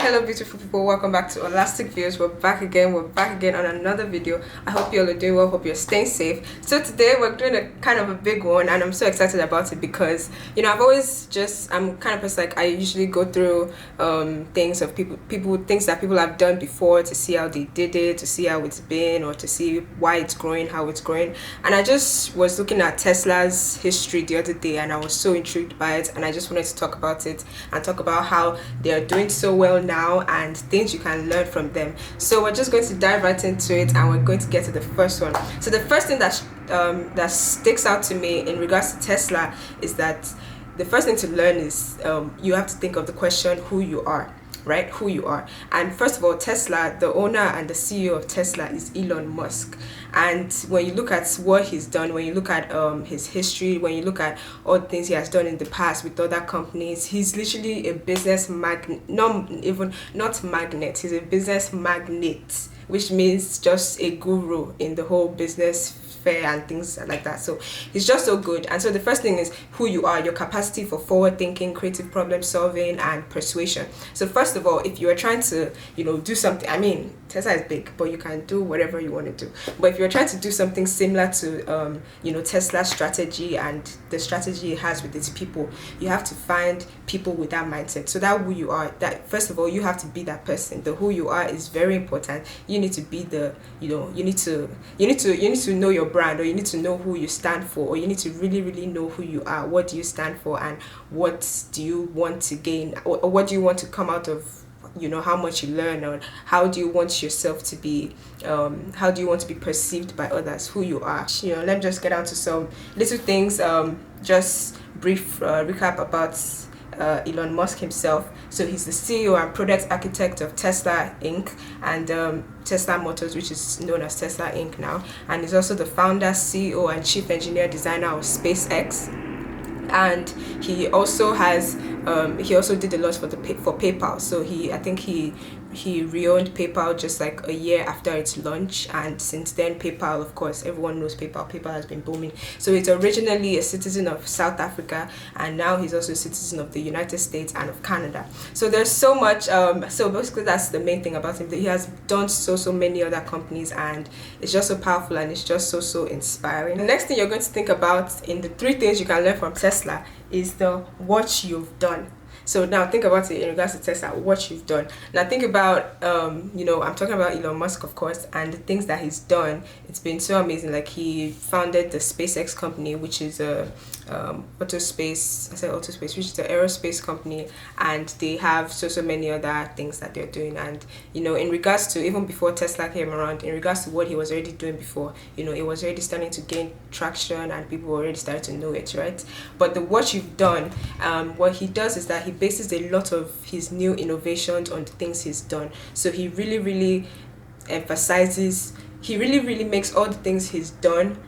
Hello beautiful people, welcome back to Elastic Views. We're back again on another video. I hope you all are doing well, hope you're staying safe. So today we're doing a kind of a big one, and I'm so excited about it because I'm kind of person like I usually go through things of things that people have done before to see how they did it, to see how it's been, or to see why it's growing, how it's growing. And I just was looking at Tesla's history the other day, and I was so intrigued by it, and I just wanted to talk about it and talk about how they are doing so well now and things you can learn from them. So we're just going to dive right into it, and we're going to get to the first one. So the first thing that sticks out to me in regards to Tesla is that the first thing to learn is you have to think of the question who you are, right? Who you are. And first of all, Tesla, the owner and the CEO of Tesla is Elon Musk. And when you look at what he's done, when you look at his history, when you look at all the things he has done in the past with other companies, he's literally a business magnet, not magnet, he's a business magnate, which means just a guru in the whole business fair and things like that. So he's just so good. And so the first thing is who you are, your capacity for forward thinking, creative problem solving, and persuasion. So first of all, if you are trying to do something, I mean, Tesla is big, but you can do whatever you want to do. But if you're trying to do something similar to Tesla's strategy and the strategy it has with its people, you have to find people with that mindset. So that who you are, that first of all, you have to be that person. The who you are is very important. You need to be the you need to know your brand, or you need to know who you stand for, or you need to really know who you are. What do you stand for, and what do you want to gain, or what do you want to come out of how much you learn, or how do you want yourself to be, how do you want to be perceived by others, who you are. Let me just get down to some little things, just brief recap about Elon Musk himself. So he's the CEO and product architect of Tesla Inc. and Tesla Motors, which is known as Tesla Inc. now, and he's also the founder, CEO, and chief engineer designer of SpaceX. And he also has he also did a lot for PayPal. So I think he reowned PayPal just like a year after its launch, and since then PayPal, of course, everyone knows PayPal has been booming. So he's originally a citizen of South Africa, and now he's also a citizen of the United States and of Canada. So there's so much, so basically that's the main thing about him, that he has done so many other companies, and it's just so powerful, and it's just so inspiring. The next thing you're going to think about in the 3 things you can learn from Tesla is the what you've done. So now think about it in regards to Tesla, what you've done. Now think about, I'm talking about Elon Musk, of course, and the things that he's done. It's been so amazing. Like, he founded the SpaceX company, which is a which is the aerospace company, and they have so many other things that they're doing. And in regards to, even before Tesla came around, in regards to what he was already doing before, it was already starting to gain traction, and people were already starting to know it, right? But the what you've done, what he does is that he bases a lot of his new innovations on the things he's done. So he really emphasizes, he really makes all the things he's done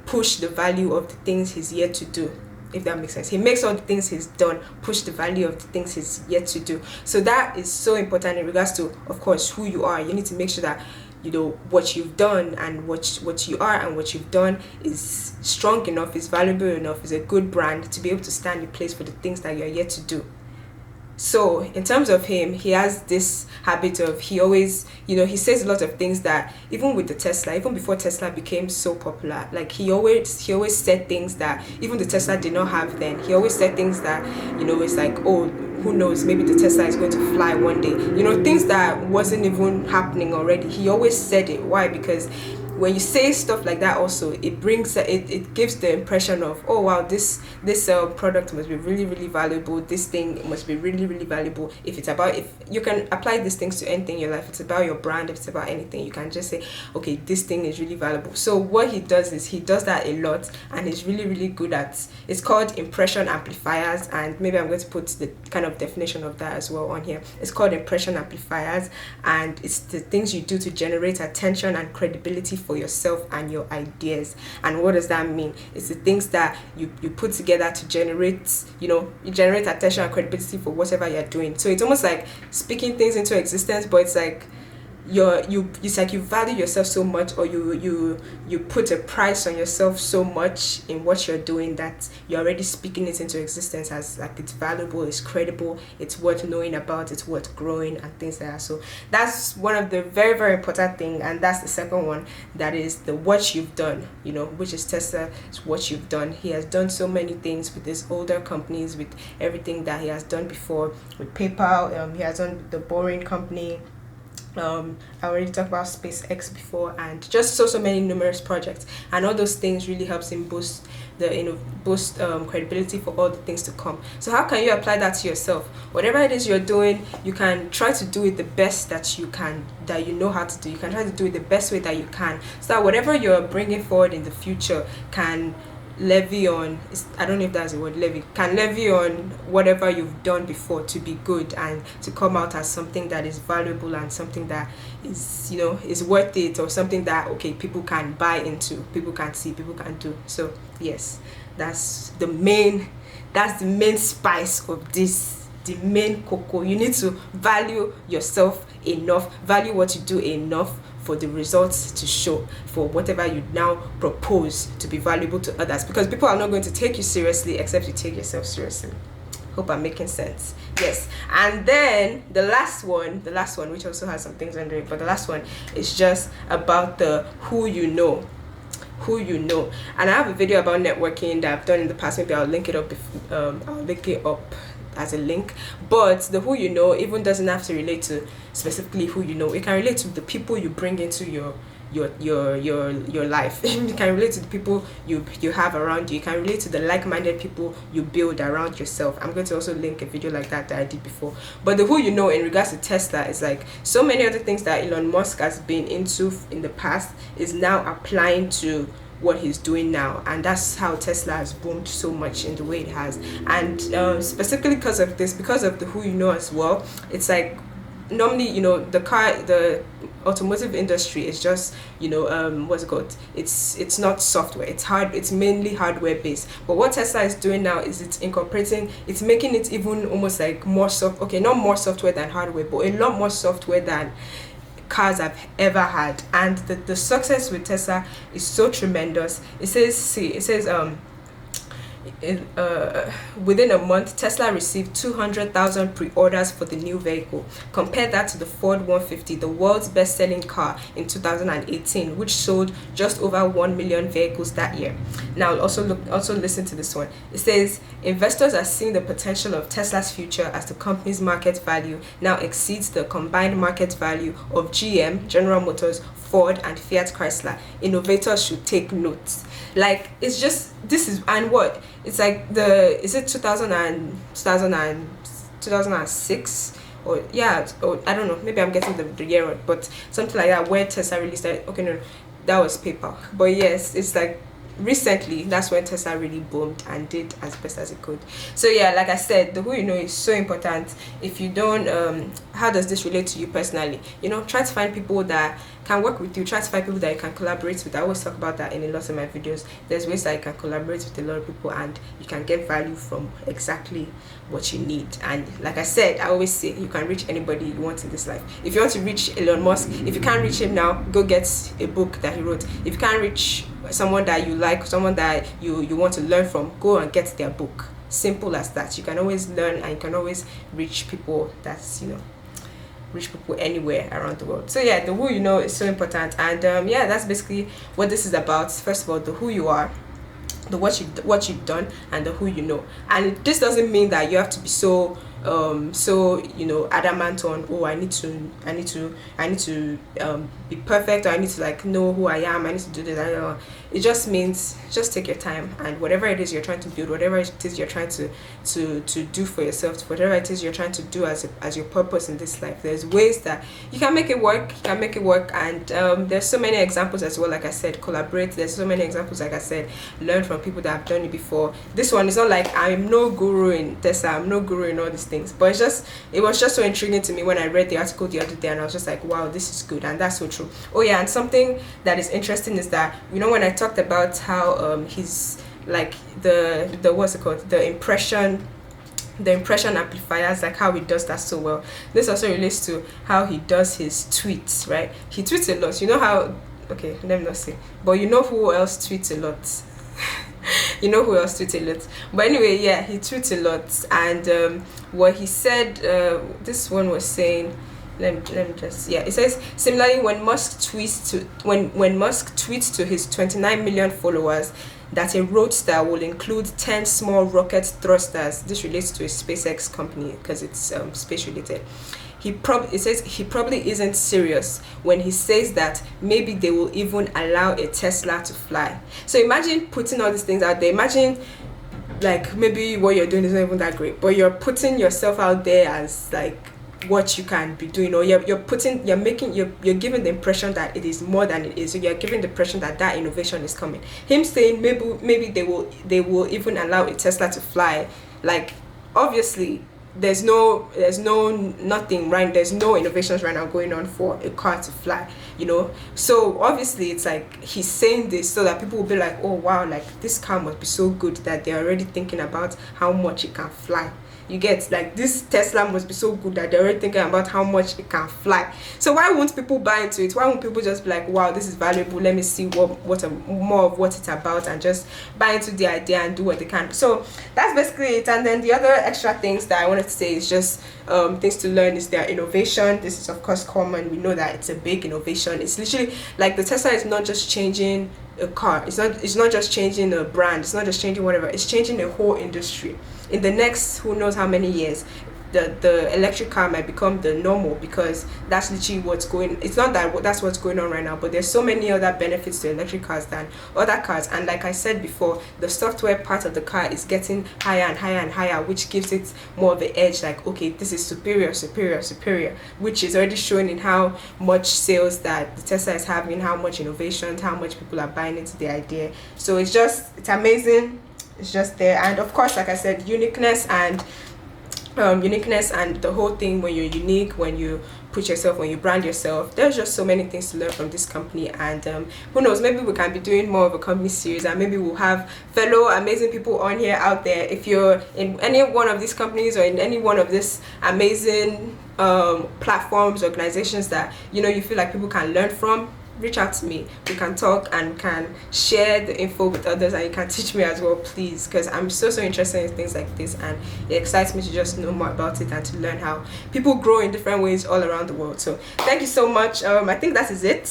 push the value of the things he's yet to do, if that makes sense. He makes all the things he's done push the value of the things he's yet to do. So that is so important in regards to, of course, who you are. You need to make sure that what you've done and what you are and what you've done is strong enough, is valuable enough, is a good brand to be able to stand in place for the things that you're yet to do. So in terms of him, he has this habit of, he always, he says a lot of things that even with the Tesla, even before Tesla became so popular, like he always said things that even the Tesla did not have then. He always said things that, it's like, oh, who knows, maybe the Tesla is going to fly one day. Things that wasn't even happening already. He always said it. Why? Because when you say stuff like that, also it gives the impression of, oh wow, this product must be really valuable, this thing must be really valuable. If you can apply these things to anything in your life, it's about your brand, if it's about anything, you can just say, okay, this thing is really valuable. So what he does is, he does that a lot, and he's really good at, it's called impression amplifiers, and maybe I'm going to put the kind of definition of that as well on here. It's called impression amplifiers, and it's the things you do to generate attention and credibility for yourself and your ideas. And what does that mean? It's the things that you put together to generate, you generate attention and credibility for whatever you're doing. So it's almost like speaking things into existence, but it's like it's like you value yourself so much, or you put a price on yourself so much in what you're doing, that you're already speaking it into existence as like it's valuable, it's credible, it's worth knowing about, it's worth growing and things like that. So that's one of the very, very important thing. And that's the second one, that is the what you've done, which is Tesla. It's what you've done. He has done so many things with his older companies, with everything that he has done before, with PayPal. He has done the Boring Company. I already talked about SpaceX before, and just so many numerous projects, and all those things really helps him boost credibility for all the things to come. So how can you apply that to yourself? Whatever it is you're doing, you can try to do it the best that you can, that you know how to do. You can try to do it the best way that you can, so that whatever you're bringing forward in the future can levy on, I don't know if that's the word, can levy on whatever you've done before to be good, and to come out as something that is valuable, and something that is is worth it, or something that people can buy into, people can see, people can do. So yes, that's the main spice of this, the main cocoa. You need to value yourself enough, value what you do enough for the results to show, for whatever you now propose to be valuable to others, because people are not going to take you seriously except you take yourself seriously. Hope I'm making sense. Yes. And then the last one, which also has some things under it, but the last one is just about the who you know. And I have a video about networking that I've done in the past. Maybe I'll link it up as a link. But the who you know even doesn't have to relate to specifically who you know. It can relate to the people you bring into your life. You can relate to the people you have around you. You can relate to the like-minded people you build around yourself. I'm going to also link a video like that I did before. But the who you know in regards to Tesla is like so many other things that Elon Musk has been into in the past is now applying to what he's doing now, and that's how Tesla has boomed so much in the way it has. And specifically because of this, because of the who you know as well, it's like normally the automotive industry is just what's it called, it's not software, it's mainly hardware based. But what Tesla is doing now is it's making it even almost like not more software than hardware, but a lot more software than cars I've ever had. And the success with Tesla is so tremendous. It says within a month, Tesla received 200,000 pre-orders for the new vehicle. Compare that to the Ford 150, the world's best-selling car in 2018, which sold just over 1 million vehicles that year. Now, also listen to this one. It says investors are seeing the potential of Tesla's future as the company's market value now exceeds the combined market value of GM, General Motors, Ford, and Fiat Chrysler. Innovators should take notes. Like, it's just, this is, and what? It's like is it 2006? Or yeah, or I don't know, maybe I'm getting the year wrong, but something like that, where Tesla really started. Okay, no, that was PayPal. But yes, it's like recently, that's when Tesla really boomed and did as best as it could. So yeah, like I said, the who you know is so important. If you don't, how does this relate to you personally? Try to find people that can work with you. Try to find people that you can collaborate with. I always talk about that in a lot of my videos. There's ways that you can collaborate with a lot of people, and you can get value from exactly what you need. And like I said, I always say you can reach anybody you want in this life. If you want to reach Elon Musk, if you can't reach him now, go get a book that he wrote. If you can't reach someone that you like, someone that you want to learn from, go and get their book. Simple as that. You can always learn, and you can always reach people. That's reach people anywhere around the world. So yeah, the who you know is so important. And yeah, that's basically what this is about. First of all, the who you are, the what you've done, and the who you know. And this doesn't mean that you have to be so adamant on, oh, I need to be perfect, or I need to like know who I am, I need to do this. It just means just take your time, and whatever it is you're trying to build, whatever it is you're trying to do for yourself, whatever it is you're trying to do as your purpose in this life, there's ways that you can make it work. And there's so many examples as well. Like I said, collaborate. There's so many examples. Like I said, learn from people that have done it before. This one is not like I'm no guru in Tesla, I'm no guru in all these things, but it was just so intriguing to me when I read the article the other day, and I was just like, wow, this is good. And that's so true. Oh yeah, and something that is interesting is that when I talked about how he's like the what's it called, the the impression amplifiers, like how he does that so well. This also relates to how he does his tweets, right? He tweets a lot. You know how, okay, let me not say, but you know who else tweets a lot? You know who else tweets a lot? But anyway, yeah, he tweets a lot. And what he said, this one was saying, let me just, yeah, it says, similarly, when Musk tweets to his 29 million followers that a roadster will include 10 small rocket thrusters. This relates to a SpaceX company because it's space related. It says he probably isn't serious when he says that maybe they will even allow a Tesla to fly. So imagine putting all these things out there. Imagine, like, maybe what you're doing is not even that great, but you're putting yourself out there as like what you can be doing, or you're giving the impression that it is more than it is. So you're giving the impression that innovation is coming. Him saying maybe they will even allow a Tesla to fly, like, obviously there's nothing right, there's no innovations right now going on for a car to fly, you know. So obviously it's like he's saying this so that people will be like, oh wow, like this car must be so good that they're already thinking about how much it can fly. You get, like, this Tesla must be so good that they're already thinking about how much it can fly. So why won't people buy into it? Why won't people just be like, wow, this is valuable, let me see more of what it's about, and just buy into the idea and do what they can. So that's basically it. And then the other extra things that I wanted to say is just things to learn is their innovation. This is of course common. We know that it's a big innovation. It's literally like the Tesla is not just changing a car, it's not just changing a brand, it's not just changing whatever, it's changing a whole industry. In the next who knows how many years, the electric car might become the normal, because that's literally what's going. It's not that that's what's going on right now, but there's so many other benefits to electric cars than other cars. And like I said before, the software part of the car is getting higher and higher and higher, which gives it more of the edge, like, okay, this is superior, which is already showing in how much sales that the Tesla is having, how much innovations, how much people are buying into the idea. So it's amazing. It's just there. And of course, like I said, uniqueness and the whole thing, when you're unique, when you when you brand yourself, there's just so many things to learn from this company. And who knows, maybe we can be doing more of a company series, and maybe we'll have fellow amazing people on here out there. If you're in any one of these companies or in any one of this amazing platforms, organizations that you feel like people can learn from, reach out to me. We can talk and can share the info with others, and you can teach me as well, please, because I'm so interested in things like this, and it excites me to just know more about it and to learn how people grow in different ways all around the world. So thank you so much. I think that is it.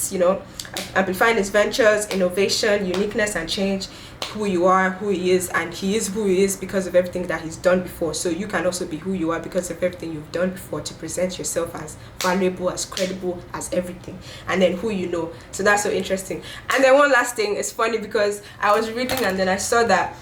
Amplifying his ventures, innovation, uniqueness, and change. Who you are, who he is, and he is who he is because of everything that he's done before. So you can also be who you are because of everything you've done before, to present yourself as valuable, as credible, as everything, and then who you know. So that's so interesting. And then one last thing, it's funny because I was reading and then I saw that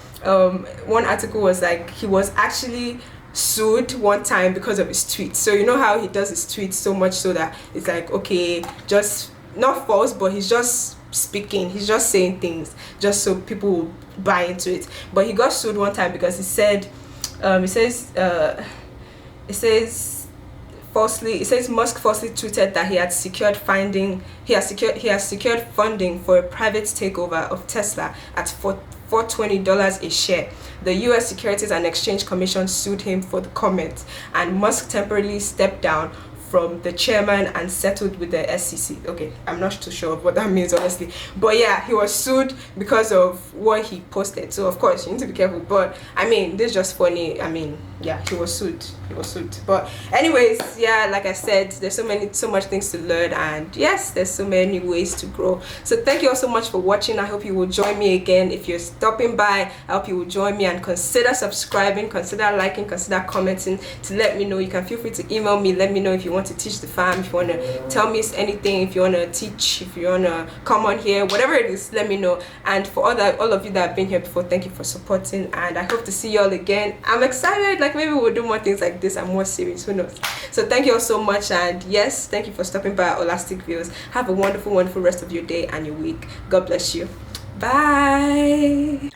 one article was like he was actually sued one time because of his tweets. So you know how he does his tweets so much so that it's like, okay, just not false, but he's just speaking, he's just saying things just so people will buy into it. But he got sued one time because he said Musk falsely tweeted that he has secured funding for a private takeover of Tesla at $420 a share. The US Securities and Exchange Commission sued him for the comment, and Musk temporarily stepped down from the chairman and settled with the SEC. Okay, I'm not too sure of what that means, honestly. But yeah, he was sued because of what he posted. So of course, you need to be careful. But I mean, this is just funny. I mean, yeah, he was sued. But anyways, yeah, like I said, there's so much things to learn, and yes, there's so many ways to grow. So thank you all so much for watching. I hope you will join me again. If you're stopping by, I hope you will join me, and consider subscribing, consider liking, consider commenting to let me know. You can feel free to email me, let me know if you want to teach the fam, if you want to tell me anything, if you want to teach, if you want to come on here, whatever it is, let me know. And for all of you that have been here before, thank you for supporting, and I hope to see you all again. I'm excited, like maybe we'll do more things like this and more series, who knows. So thank you all so much, and yes, thank you for stopping by Elastic Views. Have a wonderful rest of your day and your week. God bless you. Bye.